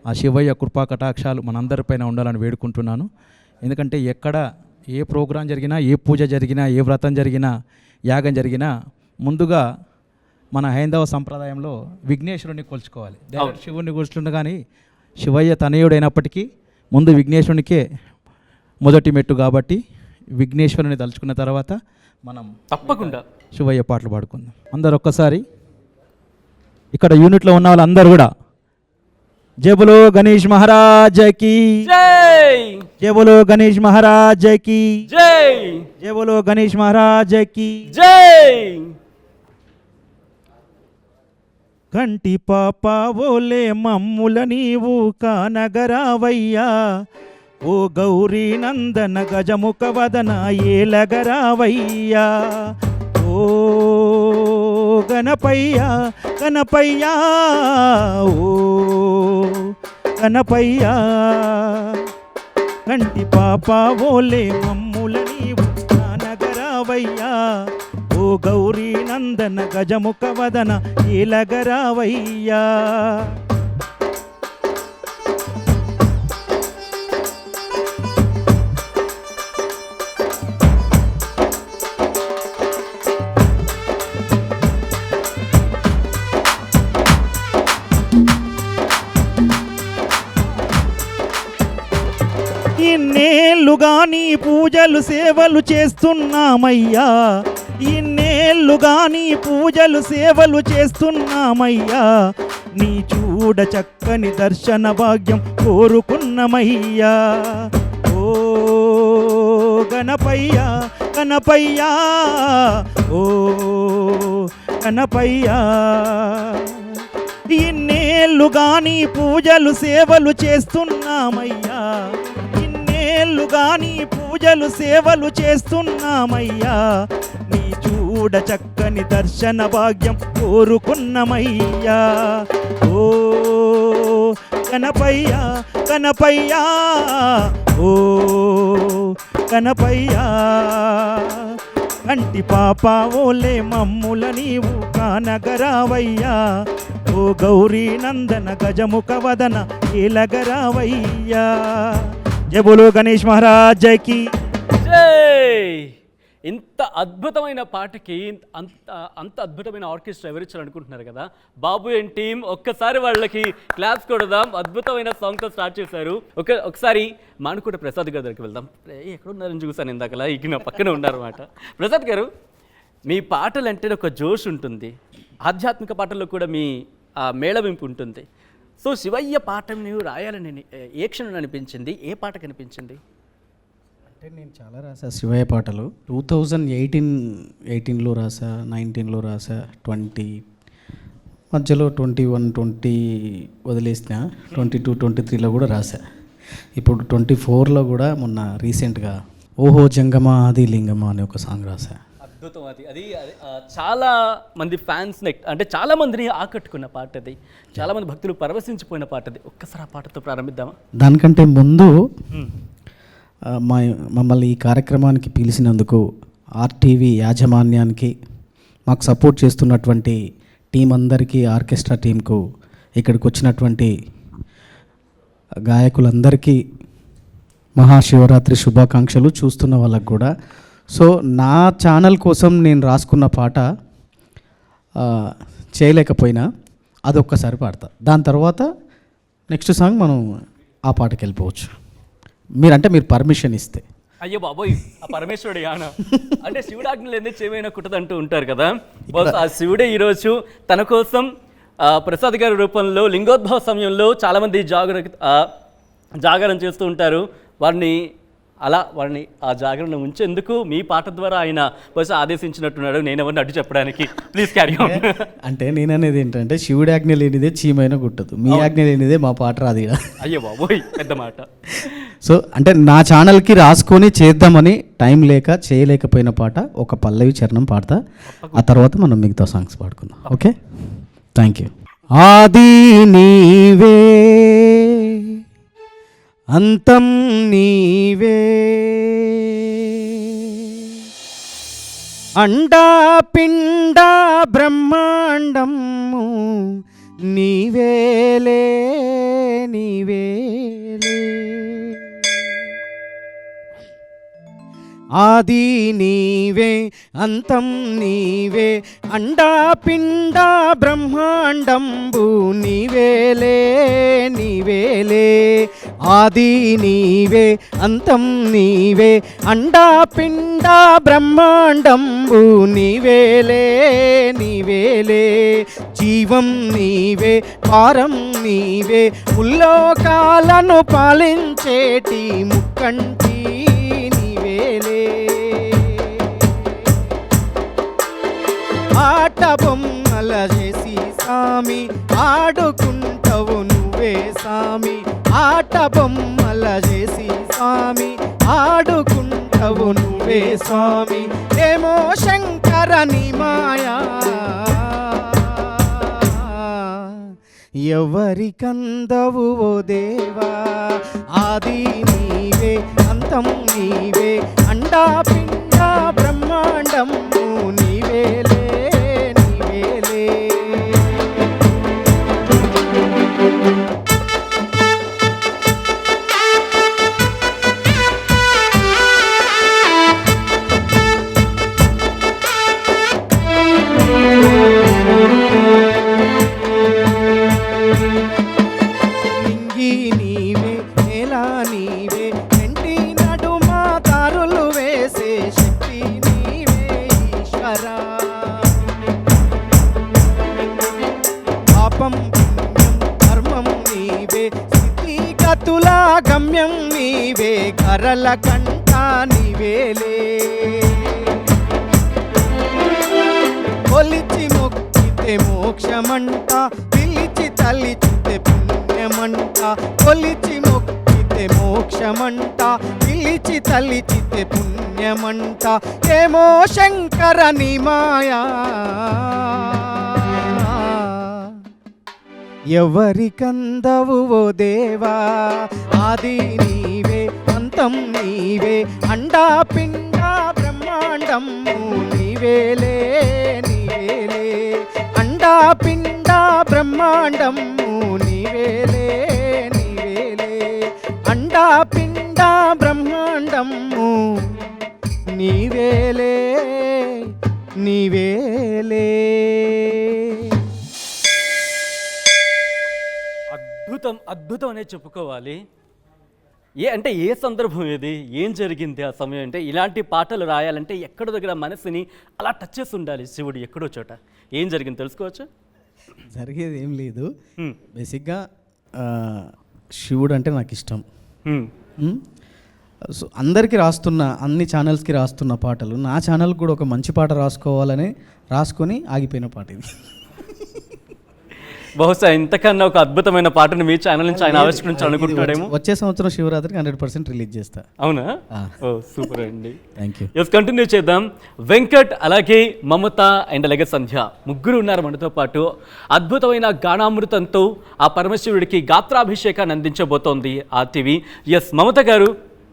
ఆ శివయ్య కృపా కటాక్షాలు మనందరిపైన ఉండాలని వేడుకుంటున్నాను. ఎందుకంటే ఎక్కడ ఏ ప్రోగ్రాం జరిగినా, ఏ పూజ జరిగినా, ఏ వ్రతం జరిగినా, యాగం జరిగినా ముందుగా మన హైందవ సంప్రదాయంలో విఘ్నేశ్వరుని కొలుచుకోవాలి. శివుడిని కొలుచుండ కానీ శివయ్య తనయుడైనప్పటికీ ముందు విఘ్నేశ్వరునికే మొదటి మెట్టు కాబట్టి విఘ్నేశ్వరుని తలుచుకున్న తర్వాత మనం తప్పకుండా శివయ్య పాటలు పాడుకుందాం. అందరు ఒక్కసారి ఇక్కడ యూనిట్లో ఉన్న వాళ్ళందరూ కూడా జై బోలో గణేష్ మహారాజ్ కి జై, జై బోలో గణేష్ మహారాజ్ కి జై, జై బోలో గణేష్ మహారాజ్ కి జై. కంటి పాప ఓలే మమ్ముల నీవు కానగరావయ్యా, ఓ గౌరీ నందన గజముఖ వదన ఏలగరావయ్యా, ఓ గణపయ్యా గణపయ్యా, ఓ గణపయ్యా. కంటి పాప ఓలే మమ్ముల నీవు కానగరావయ్యా, ఓ గౌరీ నందన గజముఖ వదన ఏలగరావయ్యా. ఇన్నేళ్ళుగా నీ పూజలు సేవలు చేస్తున్నామయ్యా, ఇన్నేళ్ళుగా నీ పూజలు సేవలు చేస్తున్నామయ్యా, నీ చూడ చక్కని దర్శన భాగ్యం కోరుకున్నమయ్యా, ఓ గణపయ్యా గణపయ్యా, ఓ గణపయ్యా. ఇన్నేళ్ళుగా నీ పూజలు సేవలు చేస్తున్నామయ్యా, ఇన్నేళ్ళుగా నీ పూజలు సేవలు చేస్తున్నామయ్యా, నీ చూడ చక్కని దర్శన భాగ్యం కోరుకున్నమయ్యా, ఓ గణపయ్యా గణపయ్యా, ఓ గణపయ్యా. కంటి పాప ఓలే మమ్ముల నీవు కానగరావయ్యా, ఓ గౌరీ నందన గజముఖ వదన ఏలగరావయ్యా. జై బోలో గణేష్ మహారాజ్ కి జై. ఇంత అద్భుతమైన పాటకి అంత అంత అద్భుతమైన ఆర్కెస్ట్రా ఎవరిచ్చారు అనుకుంటున్నారు కదా. బాబు అండ్ టీమ్ ఒక్కసారి వాళ్ళకి క్లాప్స్ కొడదాం. అద్భుతమైన సాంగ్తో స్టార్ట్ చేశారు. ఒకసారి మానుకోట ప్రసాద్ గారి దగ్గరికి వెళ్దాం. ఎక్కడున్నారని చూసాను ఇందాకలా, ఇక నా పక్కన ఉన్నారన్నమాట. ప్రసాద్ గారు, మీ పాటలు అంటే ఒక జోష్ ఉంటుంది, ఆధ్యాత్మిక పాటల్లో కూడా మీ మేళవింపు ఉంటుంది. సో శివయ్య పాట నువ్వు రాయాలని ఏ క్షణం అనిపించింది, ఏ పాట కనిపించింది? అంటే నేను చాలా రాసా శివయ్య పాటలు. 2018లో రాసా, 19లో రాసా, 20 మధ్యలో 21, 20 వదిలేసిన, 22, 23లో కూడా రాసా. ఇప్పుడు 24లో కూడా మొన్న రీసెంట్గా ఓహో జంగమా ఆది లింగమా అనే ఒక సాంగ్ రాసా. అద్భుతం. అది చాలా మంది ఫ్యాన్స్, అంటే చాలా మందిని ఆకట్టుకున్న పాట అది, చాలా మంది భక్తులు పరవశించిపోయిన పాట అది. ఒక్కసారి ఆ పాటతో ప్రారంభిద్దామా? దానికంటే ముందు మమ్మల్ని ఈ కార్యక్రమానికి పిలిచినందుకు ఆర్టీవీ యాజమాన్యానికి, మాకు సపోర్ట్ చేస్తున్నటువంటి టీం అందరికీ, ఆర్కెస్ట్రా టీంకు, ఇక్కడికి వచ్చినటువంటి గాయకులందరికీ మహాశివరాత్రి శుభాకాంక్షలు. చూస్తున్న వాళ్ళకు కూడా. సో నా ఛానల్ కోసం నేను రాసుకున్న పాట చేయలేకపోయినా అదొక్కసారి పాడతా, దాని తర్వాత నెక్స్ట్ సాంగ్ మనం ఆ పాటకి వెళ్ళిపోవచ్చు. మీరు పర్మిషన్ ఇస్తే. అయ్యో బాబోయ్, ఆ పరమేశ్వరుడు యాన అంటే శివుడు ఆజ్ఞలు ఎందుకు చేయమైనా కుట్టదంటూ ఉంటారు కదా. బహుశా ఆ శివుడే ఈరోజు తన కోసం ప్రసాద్ గారి రూపంలో లింగోద్భవ సమయంలో చాలామంది జాగరణ చేస్తూ ఉంటారు. వారిని ఆ జాగరణ ఉంచేందుకు మీ పాట ద్వారా ఆయన బహుశా ఆదేశించినట్టున్నాడు. నేను ఎవరిని అడ్డు చెప్పడానికి. Please carry on. అంటే నేననేది ఏంటంటే శివుడి ఆజ్ఞ లేనిదే చీమైనా గుట్టదు, మీ ఆజ్ఞ లేనిదే మా పాట రాదు. అయ్యో బాబోయ్, పెద్ద మాట. సో అంటే నా ఛానల్కి రాసుకొని చేద్దామని టైం లేక చేయలేకపోయిన పాట ఒక పల్లవి చరణం పాడతా, ఆ తర్వాత మనం మిగతా సాంగ్స్ పాడుకుందాం. Okay, thank you. ఆది నీవే అంతం నీవే, అండా పిండ బ్రహ్మాండము నీవేలే నీవేలే ఆది నీవే అంతం నీవే అండా పిండ బ్రహ్మాండంబు నీవేలే నీవేలే ఆది నీవే అంతం నీవే అండా పిండ బ్రహ్మాండంబు నీవేలే నీవేలే జీవం నీవే పారం నీవే ముల్లోకాలను పాలించేటి ముక్కంటి ఆట బొమ్మల చేసి సామి ఆడుకుంటావు నువ్వే సామి ఆట బొమ్మల చేసి సామి ఆడుకుంటావు నువ్వే స్వామి ఏమో శంకరని మాయా ఎవరికందవు ఓ దేవా ఆది నీవే అంతం నీవే అండా పిండ బ్రహ్మాండం నీవేలే నీవేలే గమ్యం నీవే కరల కంట నీవేలే కొలిచి మొక్కితే మోక్షమంట పిలిచి తలిచితే పుణ్యమంట కొలిచి మొక్కితే మోక్షమంట పిలిచి తలిచితే పుణ్యమంట ఏమో శంకరని మాయా ఎవరికందవు ఓ దేవా ఆది నీవే అంతం నీవే అండా పిండ బ్రహ్మాండం నీవేలే నీవేలే అండా పిండ బ్రహ్మాండం నీవేలే నీవేలే అండా పిండ బ్రహ్మాండం నీవేలే నీవేలే. అద్భుతం అనే చెప్పుకోవాలి. అంటే ఏ సందర్భం ఇది, ఏం జరిగింది ఆ సమయం? అంటే ఇలాంటి పాటలు రాయాలంటే ఎక్కడో దగ్గర మనసుని అలా టచ్ చేసి ఉండాలి శివుడు ఎక్కడో చోట. ఏం జరిగింది తెలుసుకోవచ్చు? జరిగేది ఏం లేదు, బేసిక్గా శివుడు అంటే నాకు ఇష్టం. సో అందరికీ అన్ని ఛానల్స్కి రాస్తున్న పాటలు నా ఛానల్కి కూడా ఒక మంచి పాట రాసుకొని ఆగిపోయిన పాట ఇది. బహుశా ఇంతకన్నా ఒక అద్భుతమైన పాటను మీ ఛానల్ నుంచి ఆయన ఆవిష్కరించాలనుకుంటాడేమో. వచ్చే సంవత్సరం శివరాత్రికి 100% రిలీజ్ చేస్తా. అవునా? ఓ సూపర్ అండి. Thank you. ఎస్, కంటిన్యూ చేద్దాం. వెంకట్, అలాగే మమత అండ్ అలాగే సంధ్య ముగ్గురు ఉన్నారు మనతో పాటు. అద్భుతమైన గానామృతంతో ఆ పరమశివుడికి గాత్రాభిషేకాన్ని అందించబోతోంది RTV. ఎస్, మమత గారు